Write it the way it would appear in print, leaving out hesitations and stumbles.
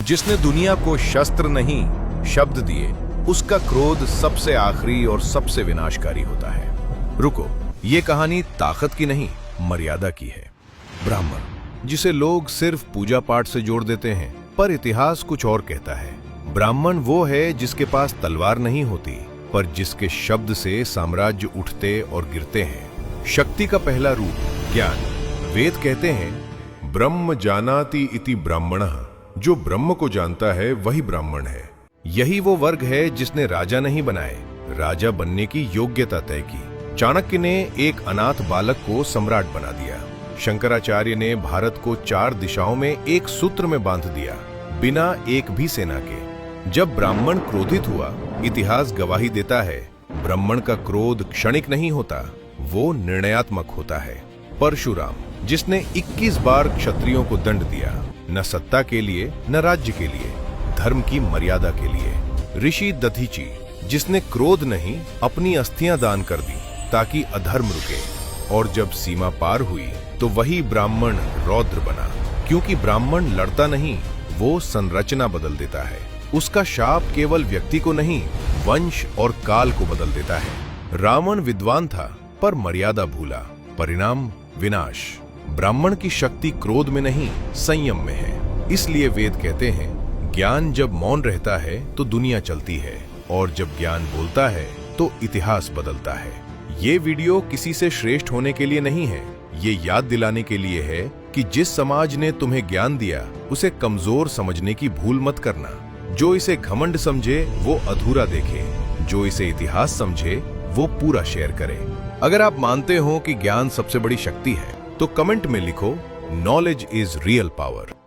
जिसने दुनिया को शस्त्र नहीं शब्द दिए, उसका क्रोध सबसे आखिरी और सबसे विनाशकारी होता है। रुको, ये कहानी ताकत की नहीं, मर्यादा की है। ब्राह्मण, जिसे लोग सिर्फ पूजा पाठ से जोड़ देते हैं, पर इतिहास कुछ और कहता है। ब्राह्मण वो है जिसके पास तलवार नहीं होती, पर जिसके शब्द से साम्राज्य उठते और गिरते हैं। शक्ति का पहला रूप ज्ञान। वेद कहते हैं ब्रह्म जानाति इति ब्राह्मणः, जो ब्रह्म को जानता है वही ब्राह्मण है। यही वो वर्ग है जिसने राजा नहीं बनाए, राजा बनने की योग्यता तय की। चाणक्य ने एक अनाथ बालक को सम्राट बना दिया। शंकराचार्य ने भारत को 4 दिशाओं में एक सूत्र में बांध दिया, बिना एक भी सेना के। जब ब्राह्मण क्रोधित हुआ, इतिहास गवाही देता है ब्राह्मण का क्रोध क्षणिक नहीं होता, वो निर्णयात्मक होता है। परशुराम, जिसने 21 बार क्षत्रियों को दंड दिया, न सत्ता के लिए न राज्य के लिए, धर्म की मर्यादा के लिए। ऋषि दधीची, जिसने क्रोध नहीं अपनी अस्थियां दान कर दी ताकि अधर्म रुके, और जब सीमा पार हुई तो वही ब्राह्मण रौद्र बना, क्योंकि ब्राह्मण लड़ता नहीं, वो संरचना बदल देता है। उसका शाप केवल व्यक्ति को नहीं, वंश और काल को बदल देता है। रावण विद्वान था पर मर्यादा भूला, परिणाम विनाश। ब्राह्मण की शक्ति क्रोध में नहीं, संयम में है। इसलिए वेद कहते हैं ज्ञान जब मौन रहता है तो दुनिया चलती है, और जब ज्ञान बोलता है तो इतिहास बदलता है। ये वीडियो किसी से श्रेष्ठ होने के लिए नहीं है, ये याद दिलाने के लिए है कि जिस समाज ने तुम्हें ज्ञान दिया, उसे कमजोर समझने की भूल मत करना। जो इसे घमंड समझे वो अधूरा देखे, जो इसे इतिहास समझे वो पूरा शेयर करे। अगर आप मानते हो कि ज्ञान सबसे बड़ी शक्ति है, तो कमेंट में लिखो, नॉलेज इज रियल पावर।